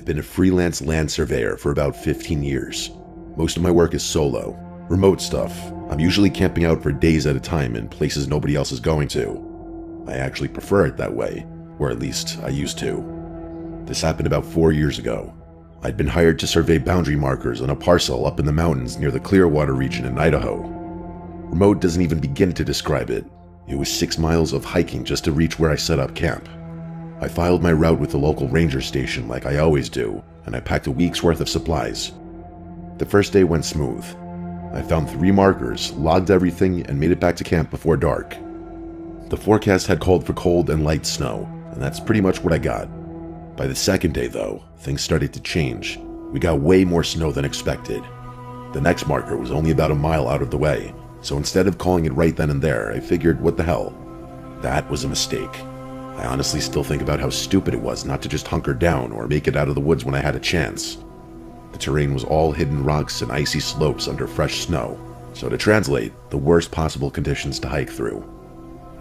I've been a freelance land surveyor for about 15 years. Most of my work is solo, remote stuff. I'm usually camping out for days at a time in places nobody else is going to. I actually prefer it that way, or at least I used to. This happened about 4 years ago. I'd been hired to survey boundary markers on a parcel up in the mountains near the Clearwater region in Idaho. Remote doesn't even begin to describe it. It was 6 miles of hiking just to reach where I set up camp. I filed my route with the local ranger station like I always do, and I packed a week's worth of supplies. The first day went smooth. I found 3 markers, logged everything, and made it back to camp before dark. The forecast had called for cold and light snow, and that's pretty much what I got. By the second day, though, things started to change. We got way more snow than expected. The next marker was only about a mile out of the way, so instead of calling it right then and there, I figured, what the hell? That was a mistake. I honestly still think about how stupid it was not to just hunker down or make it out of the woods when I had a chance. The terrain was all hidden rocks and icy slopes under fresh snow, so to translate, the worst possible conditions to hike through.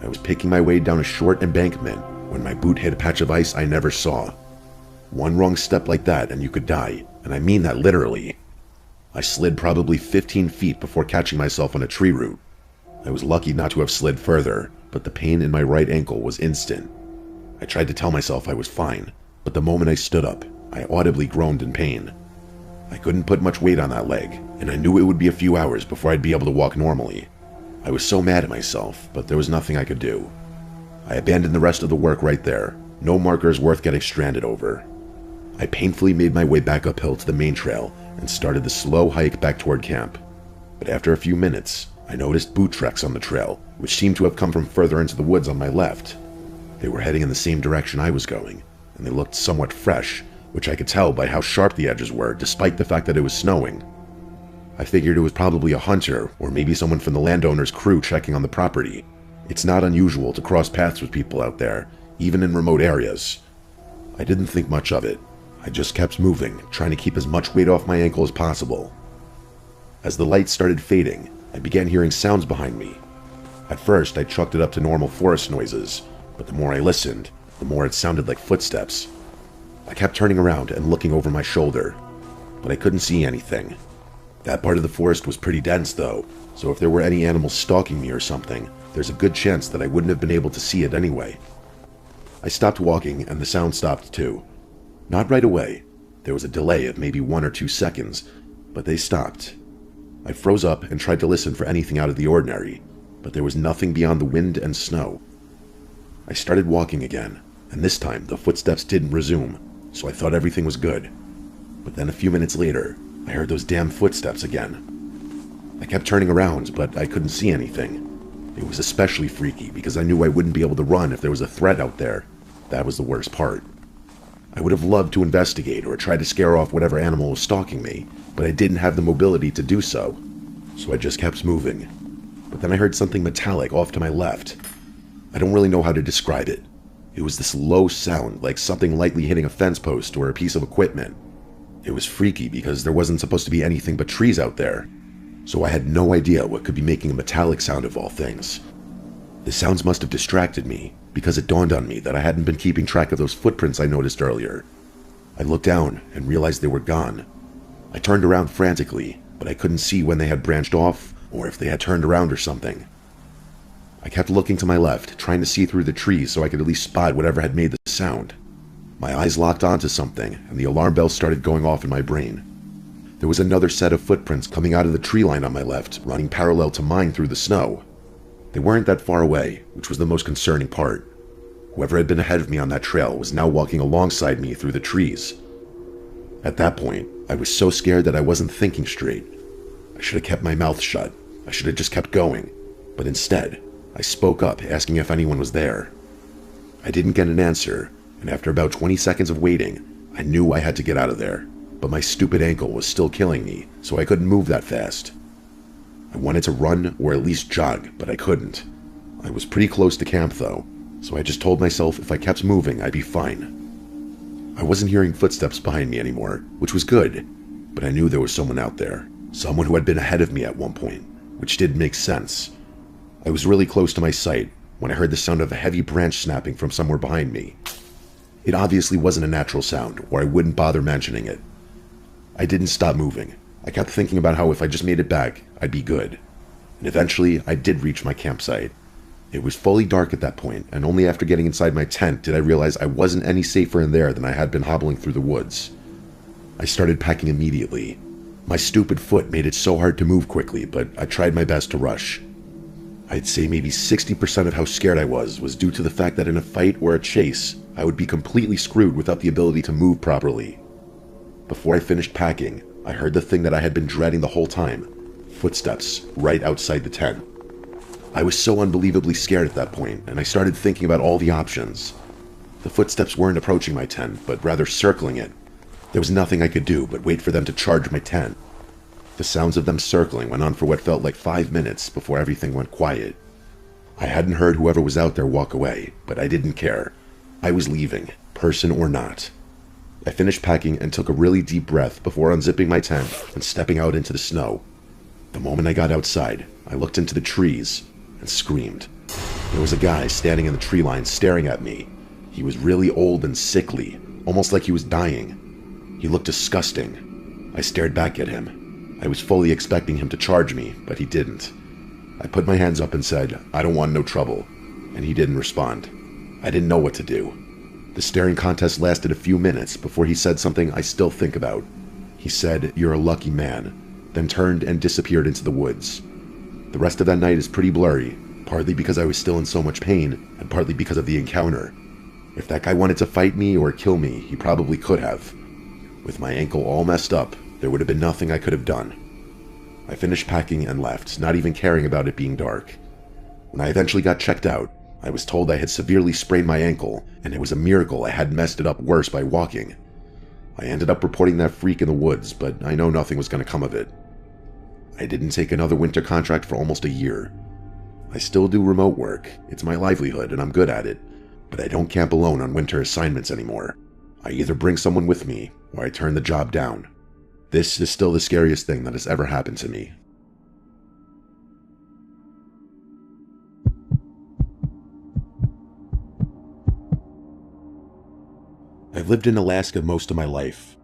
I was picking my way down a short embankment when my boot hit a patch of ice I never saw. One wrong step like that and you could die, and I mean that literally. I slid probably 15 feet before catching myself on a tree root. I was lucky not to have slid further, but the pain in my right ankle was instant. I tried to tell myself I was fine, but the moment I stood up, I audibly groaned in pain. I couldn't put much weight on that leg, and I knew it would be a few hours before I'd be able to walk normally. I was so mad at myself, but there was nothing I could do. I abandoned the rest of the work right there. No markers worth getting stranded over. I painfully made my way back uphill to the main trail and started the slow hike back toward camp. But after a few minutes, I noticed boot tracks on the trail, which seemed to have come from further into the woods on my left. They were heading in the same direction I was going, and they looked somewhat fresh, which I could tell by how sharp the edges were, despite the fact that it was snowing. I figured it was probably a hunter, or maybe someone from the landowner's crew checking on the property. It's not unusual to cross paths with people out there, even in remote areas. I didn't think much of it. I just kept moving, trying to keep as much weight off my ankle as possible. As the light started fading, I began hearing sounds behind me. At first, I chalked it up to normal forest noises, but the more I listened, the more it sounded like footsteps. I kept turning around and looking over my shoulder, but I couldn't see anything. That part of the forest was pretty dense though, so if there were any animals stalking me or something, there's a good chance that I wouldn't have been able to see it anyway. I stopped walking and the sound stopped too. Not right away. There was a delay of maybe 1 or 2 seconds, but they stopped. I froze up and tried to listen for anything out of the ordinary, but there was nothing beyond the wind and snow. I started walking again, and this time the footsteps didn't resume, so I thought everything was good. But then a few minutes later, I heard those damn footsteps again. I kept turning around, but I couldn't see anything. It was especially freaky because I knew I wouldn't be able to run if there was a threat out there. That was the worst part. I would have loved to investigate or try to scare off whatever animal was stalking me, but I didn't have the mobility to do so I just kept moving. But then I heard something metallic off to my left. I don't really know how to describe it. It was this low sound, like something lightly hitting a fence post or a piece of equipment. It was freaky because there wasn't supposed to be anything but trees out there, so I had no idea what could be making a metallic sound of all things. The sounds must have distracted me, because it dawned on me that I hadn't been keeping track of those footprints I noticed earlier. I looked down and realized they were gone. I turned around frantically, but I couldn't see when they had branched off or if they had turned around or something. I kept looking to my left, trying to see through the trees so I could at least spot whatever had made the sound. My eyes locked onto something, and the alarm bells started going off in my brain. There was another set of footprints coming out of the tree line on my left, running parallel to mine through the snow. They weren't that far away, which was the most concerning part. Whoever had been ahead of me on that trail was now walking alongside me through the trees. At that point, I was so scared that I wasn't thinking straight. I should have kept my mouth shut. I should have just kept going. But instead, I spoke up, asking if anyone was there. I didn't get an answer, and after about 20 seconds of waiting, I knew I had to get out of there. But my stupid ankle was still killing me, so I couldn't move that fast. I wanted to run or at least jog, but I couldn't. I was pretty close to camp though, so I just told myself if I kept moving, I'd be fine. I wasn't hearing footsteps behind me anymore, which was good, but I knew there was someone out there, someone who had been ahead of me at one point, which did make sense. I was really close to my sight when I heard the sound of a heavy branch snapping from somewhere behind me. It obviously wasn't a natural sound, or I wouldn't bother mentioning it. I didn't stop moving. I kept thinking about how if I just made it back, I'd be good. And eventually, I did reach my campsite. It was fully dark at that point, and only after getting inside my tent did I realize I wasn't any safer in there than I had been hobbling through the woods. I started packing immediately. My stupid foot made it so hard to move quickly, but I tried my best to rush. I'd say maybe 60% of how scared I was due to the fact that in a fight or a chase, I would be completely screwed without the ability to move properly. Before I finished packing, I heard the thing that I had been dreading the whole time: footsteps right outside the tent. I was so unbelievably scared at that point, and I started thinking about all the options. The footsteps weren't approaching my tent, but rather circling it. There was nothing I could do but wait for them to charge my tent. The sounds of them circling went on for what felt like 5 minutes before everything went quiet. I hadn't heard whoever was out there walk away, but I didn't care. I was leaving, person or not. I finished packing and took a really deep breath before unzipping my tent and stepping out into the snow. The moment I got outside, I looked into the trees and screamed. There was a guy standing in the tree line staring at me. He was really old and sickly, almost like he was dying. He looked disgusting. I stared back at him. I was fully expecting him to charge me, but he didn't. I put my hands up and said, "I don't want no trouble," and he didn't respond. I didn't know what to do. The staring contest lasted a few minutes before he said something I still think about. He said, "You're a lucky man," then turned and disappeared into the woods. The rest of that night is pretty blurry, partly because I was still in so much pain, and partly because of the encounter. If that guy wanted to fight me or kill me, he probably could have. With my ankle all messed up, there would have been nothing I could have done. I finished packing and left, not even caring about it being dark. When I eventually got checked out, I was told I had severely sprained my ankle, and it was a miracle I hadn't messed it up worse by walking. I ended up reporting that freak in the woods, but I know nothing was going to come of it. I didn't take another winter contract for almost a year. I still do remote work, it's my livelihood and I'm good at it, but I don't camp alone on winter assignments anymore. I either bring someone with me, or I turn the job down. This is still the scariest thing that has ever happened to me. I've lived in Alaska most of my life.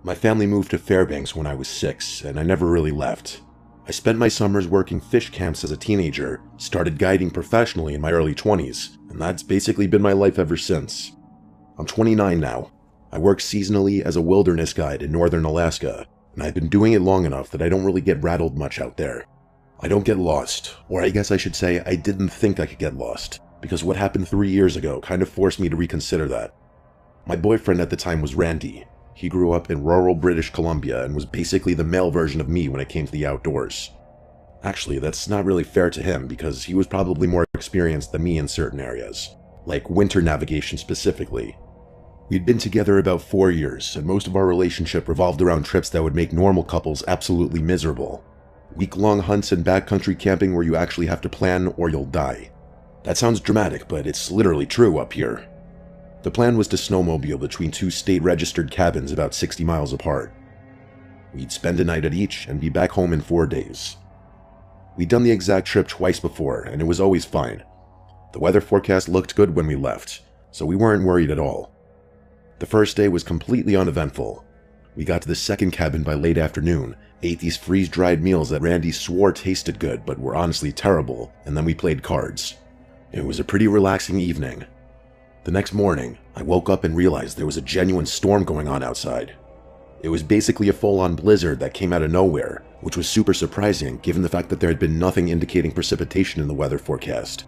My family moved to Fairbanks when I was 6, and I never really left. I spent my summers working fish camps as a teenager, started guiding professionally in my early 20s, and that's basically been my life ever since. I'm 29 now. I work seasonally as a wilderness guide in northern Alaska, and I've been doing it long enough that I don't really get rattled much out there. I don't get lost, or I guess I should say I didn't think I could get lost, because what happened 3 years ago kind of forced me to reconsider that. My boyfriend at the time was Randy. He grew up in rural British Columbia and was basically the male version of me when it came to the outdoors. Actually, that's not really fair to him because he was probably more experienced than me in certain areas, like winter navigation specifically. We'd been together about 4 years, and most of our relationship revolved around trips that would make normal couples absolutely miserable. Week-long hunts and backcountry camping where you actually have to plan or you'll die. That sounds dramatic, but it's literally true up here. The plan was to snowmobile between 2 state-registered cabins about 60 miles apart. We'd spend a night at each and be back home in 4 days. We'd done the exact trip twice before, and it was always fine. The weather forecast looked good when we left, so we weren't worried at all. The first day was completely uneventful. We got to the second cabin by late afternoon, ate these freeze-dried meals that Randy swore tasted good but were honestly terrible, and then we played cards. It was a pretty relaxing evening. The next morning, I woke up and realized there was a genuine storm going on outside. It was basically a full-on blizzard that came out of nowhere, which was super surprising given the fact that there had been nothing indicating precipitation in the weather forecast.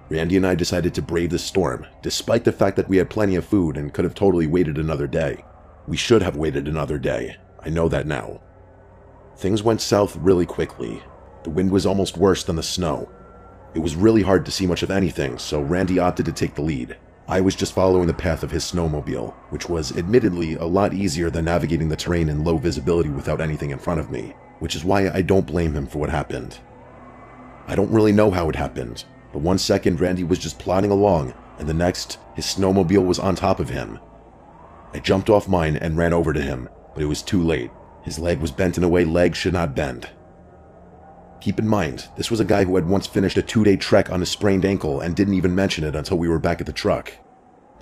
Randy and I decided to brave the storm, despite the fact that we had plenty of food and could have totally waited another day. We should have waited another day. I know that now. Things went south really quickly. The wind was almost worse than the snow. It was really hard to see much of anything, so Randy opted to take the lead. I was just following the path of his snowmobile, which was admittedly a lot easier than navigating the terrain in low visibility without anything in front of me, which is why I don't blame him for what happened. I don't really know how it happened, but 1 second Randy was just plodding along, and the next, his snowmobile was on top of him. I jumped off mine and ran over to him, but it was too late. His leg was bent in a way legs should not bend. Keep in mind, this was a guy who had once finished a 2-day trek on a sprained ankle and didn't even mention it until we were back at the truck.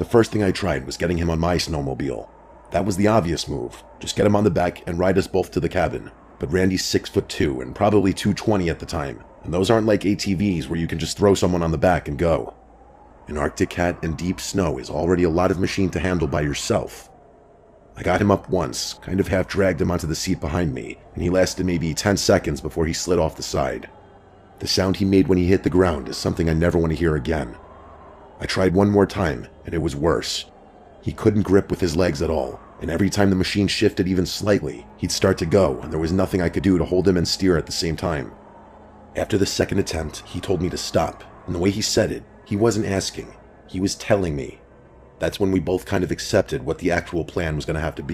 The first thing I tried was getting him on my snowmobile. That was the obvious move. Just get him on the back and ride us both to the cabin. But Randy's 6'2" and probably 220 at the time, and those aren't like ATVs where you can just throw someone on the back and go. An Arctic Cat in deep snow is already a lot of machine to handle by yourself. I got him up once, kind of half dragged him onto the seat behind me, and he lasted maybe 10 seconds before he slid off the side. The sound he made when he hit the ground is something I never want to hear again. I tried one more time, and it was worse. He couldn't grip with his legs at all, and every time the machine shifted even slightly, he'd start to go, and there was nothing I could do to hold him and steer at the same time. After the second attempt, he told me to stop, and the way he said it, he wasn't asking, he was telling me. That's when we both kind of accepted what the actual plan was going to have to be.